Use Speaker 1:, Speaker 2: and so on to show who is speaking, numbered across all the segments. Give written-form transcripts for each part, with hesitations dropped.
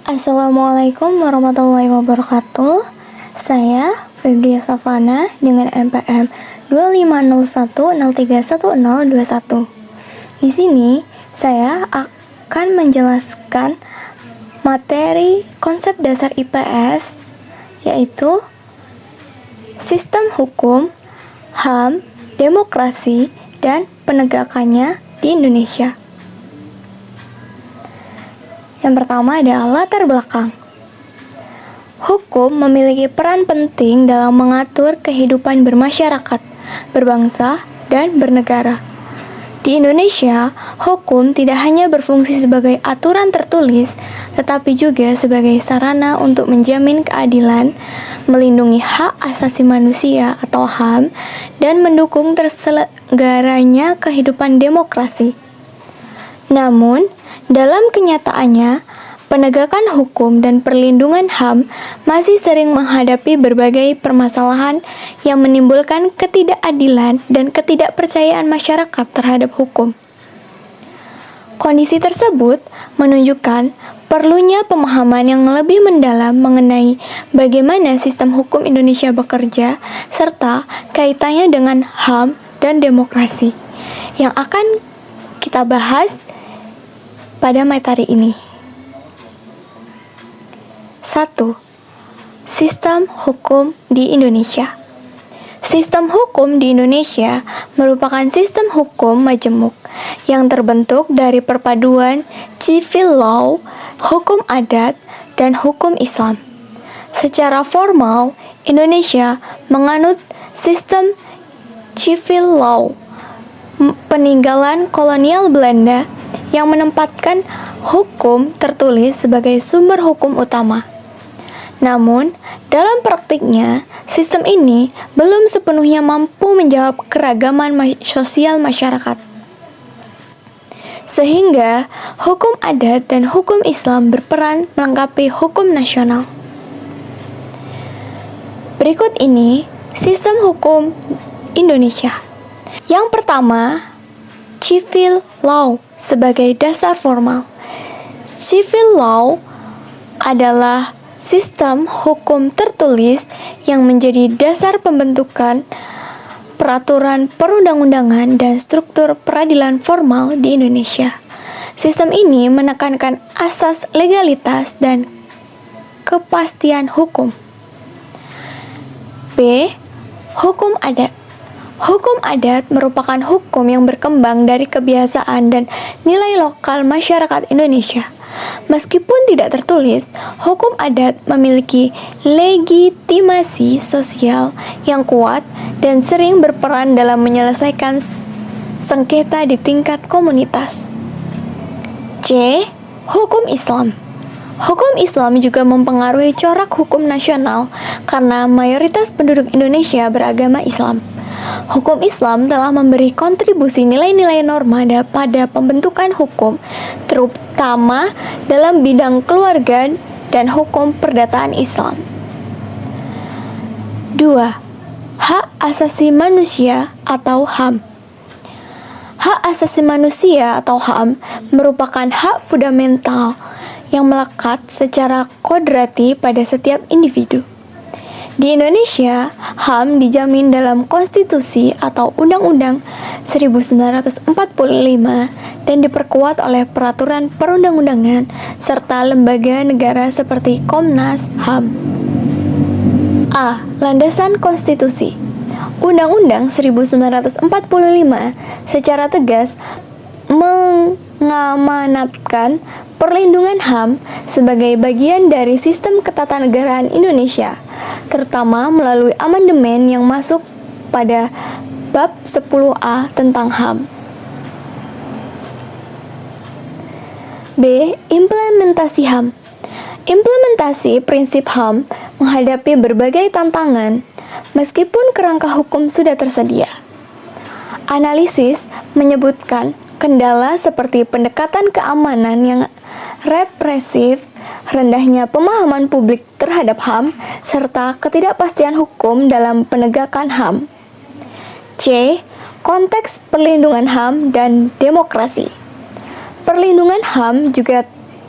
Speaker 1: Assalamualaikum warahmatullahi wabarakatuh. Saya Febria Savana dengan NPM 2501031021. Di sini saya akan menjelaskan materi konsep dasar IPS, yaitu sistem hukum, HAM, demokrasi, dan penegakannya di Indonesia. Yang pertama adalah latar belakang. Hukum memiliki peran penting dalam mengatur kehidupan bermasyarakat, berbangsa, dan bernegara. Di Indonesia, hukum tidak hanya berfungsi sebagai aturan tertulis, tetapi juga sebagai sarana untuk menjamin keadilan, melindungi hak asasi manusia atau HAM, dan mendukung terselenggaranya kehidupan demokrasi. Namun, dalam kenyataannya, penegakan hukum dan perlindungan HAM masih sering menghadapi berbagai permasalahan yang menimbulkan ketidakadilan dan ketidakpercayaan masyarakat terhadap hukum. Kondisi tersebut menunjukkan perlunya pemahaman yang lebih mendalam mengenai bagaimana sistem hukum Indonesia bekerja serta kaitannya dengan HAM dan demokrasi yang akan kita bahas pada materi ini. 1. Sistem hukum di Indonesia. Sistem hukum di Indonesia merupakan sistem hukum majemuk yang terbentuk dari perpaduan civil law, hukum adat, dan hukum Islam. Secara formal, Indonesia menganut sistem civil law, peninggalan kolonial Belanda yang menempatkan hukum tertulis sebagai sumber hukum utama. Namun, dalam praktiknya, sistem ini belum sepenuhnya mampu menjawab keragaman sosial masyarakat. Sehingga, hukum adat dan hukum Islam berperan melengkapi hukum nasional. Berikut ini sistem hukum Indonesia. Yang pertama, civil law sebagai dasar formal. Civil law adalah sistem hukum tertulis yang menjadi dasar pembentukan peraturan perundang-undangan dan struktur peradilan formal di Indonesia. Sistem ini menekankan asas legalitas dan kepastian hukum. B. Hukum adat. Hukum adat merupakan hukum yang berkembang dari kebiasaan dan nilai lokal masyarakat Indonesia. Meskipun tidak tertulis, hukum adat memiliki legitimasi sosial yang kuat dan sering berperan dalam menyelesaikan sengketa di tingkat komunitas. C. Hukum Islam. Hukum Islam juga mempengaruhi corak hukum nasional karena mayoritas penduduk Indonesia beragama Islam. Hukum Islam telah memberi kontribusi nilai-nilai norma pada pembentukan hukum, terutama dalam bidang keluarga dan hukum perdataan Islam. 2. Hak asasi manusia atau HAM. Hak asasi manusia atau HAM merupakan hak fundamental yang melekat secara kodrati pada setiap individu. Di Indonesia, HAM dijamin dalam Konstitusi atau Undang-Undang 1945 dan diperkuat oleh peraturan perundang-undangan serta lembaga negara seperti Komnas HAM. A. Landasan Konstitusi. Undang-Undang 1945 secara tegas mengamanatkan perlindungan HAM sebagai bagian dari sistem ketatanegaraan Indonesia, terutama melalui amandemen yang masuk pada bab 10A tentang HAM. B. Implementasi HAM. Implementasi prinsip HAM menghadapi berbagai tantangan, meskipun kerangka hukum sudah tersedia. Analisis menyebutkan kendala seperti pendekatan keamanan yang represif, rendahnya pemahaman publik terhadap HAM, serta ketidakpastian hukum dalam penegakan HAM. C. Konteks perlindungan HAM dan demokrasi. Perlindungan HAM juga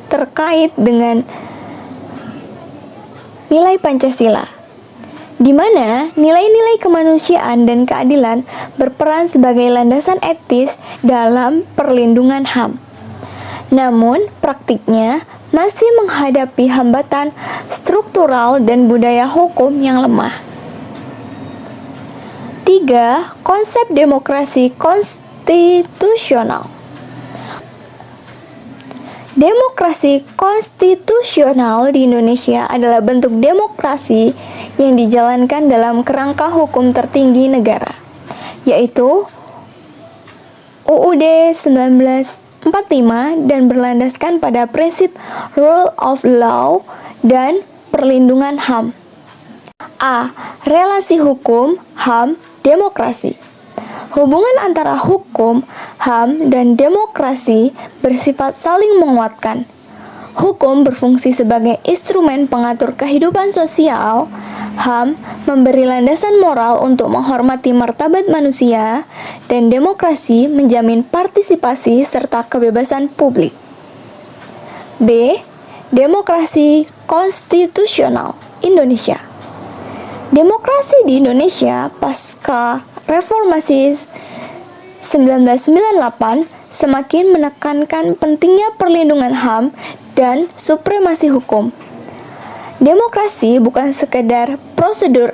Speaker 1: terkait dengan nilai Pancasila, di mana nilai-nilai kemanusiaan dan keadilan berperan sebagai landasan etis dalam perlindungan HAM. Namun, praktiknya masih menghadapi hambatan struktural dan budaya hukum yang lemah. 3. Konsep demokrasi konstitusional. Demokrasi konstitusional di Indonesia adalah bentuk demokrasi yang dijalankan dalam kerangka hukum tertinggi negara, yaitu UUD 1945 dan berlandaskan pada prinsip rule of law dan perlindungan HAM. A. Relasi hukum, HAM, demokrasi. Hubungan antara hukum, HAM, dan demokrasi bersifat saling menguatkan. Hukum berfungsi sebagai instrumen pengatur kehidupan sosial, HAM memberi landasan moral untuk menghormati martabat manusia, dan demokrasi menjamin partisipasi serta kebebasan publik. B. Demokrasi konstitusional Indonesia. Demokrasi di Indonesia pasca Reformasi 1998 semakin menekankan pentingnya perlindungan HAM dan supremasi hukum. Demokrasi bukan sekedar prosedur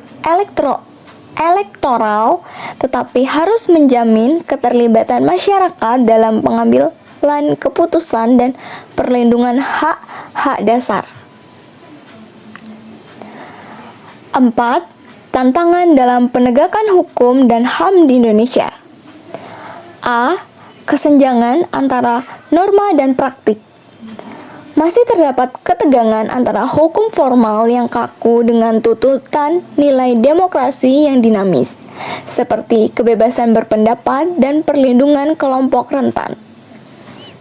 Speaker 1: elektoral, tetapi harus menjamin keterlibatan masyarakat dalam pengambilan keputusan dan perlindungan hak-hak dasar. 4. Tantangan dalam penegakan hukum dan HAM di Indonesia. A. Kesenjangan antara norma dan praktik. Masih terdapat ketegangan antara hukum formal yang kaku dengan tuntutan nilai demokrasi yang dinamis, seperti kebebasan berpendapat dan perlindungan kelompok rentan.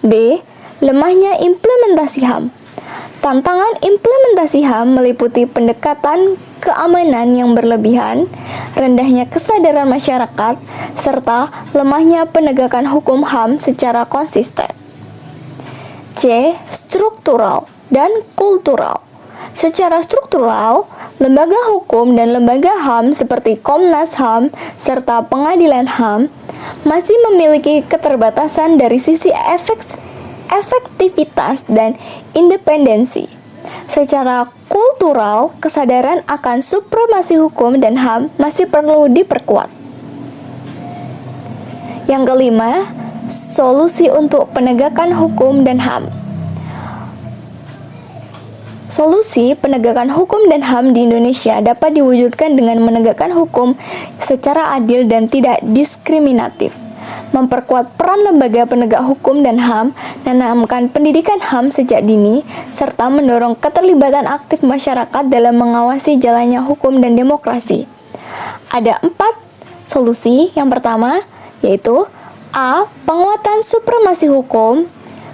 Speaker 1: B. Lemahnya implementasi HAM. Tantangan implementasi HAM meliputi pendekatan keamanan yang berlebihan, rendahnya kesadaran masyarakat, serta lemahnya penegakan hukum HAM secara konsisten. C. Struktural dan kultural. Secara struktural, lembaga hukum dan lembaga HAM seperti Komnas HAM serta Pengadilan HAM masih memiliki keterbatasan dari sisi efektivitas dan independensi. Secara kultural, kesadaran akan supremasi hukum dan HAM masih perlu diperkuat. Yang kelima, solusi untuk penegakan hukum dan HAM. Solusi penegakan hukum dan HAM di Indonesia dapat diwujudkan dengan menegakkan hukum secara adil dan tidak diskriminatif, memperkuat peran lembaga penegak hukum dan HAM, menanamkan pendidikan HAM sejak dini, serta mendorong keterlibatan aktif masyarakat dalam mengawasi jalannya hukum dan demokrasi. Ada 4 solusi. Yang pertama, yaitu A. Penguatan supremasi hukum.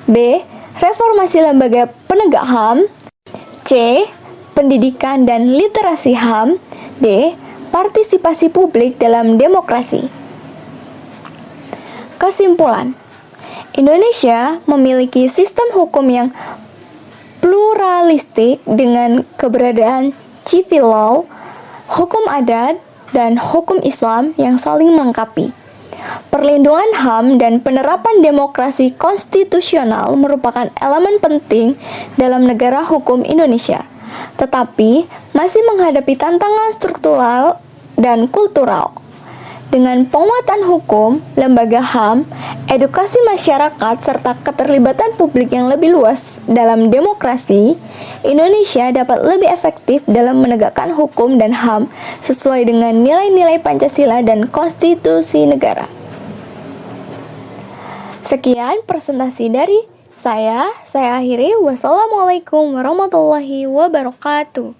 Speaker 1: B. Reformasi lembaga penegak HAM. C. Pendidikan dan literasi HAM. D. Partisipasi publik dalam demokrasi. Kesimpulan, Indonesia memiliki sistem hukum yang pluralistik dengan keberadaan civil law, hukum adat, dan hukum Islam yang saling melengkapi. Perlindungan HAM dan penerapan demokrasi konstitusional merupakan elemen penting dalam negara hukum Indonesia, tetapi masih menghadapi tantangan struktural dan kultural. Dengan penguatan hukum, lembaga HAM, edukasi masyarakat, serta keterlibatan publik yang lebih luas dalam demokrasi, Indonesia dapat lebih efektif dalam menegakkan hukum dan HAM sesuai dengan nilai-nilai Pancasila dan konstitusi negara. Sekian presentasi dari saya akhiri. Wassalamualaikum warahmatullahi wabarakatuh.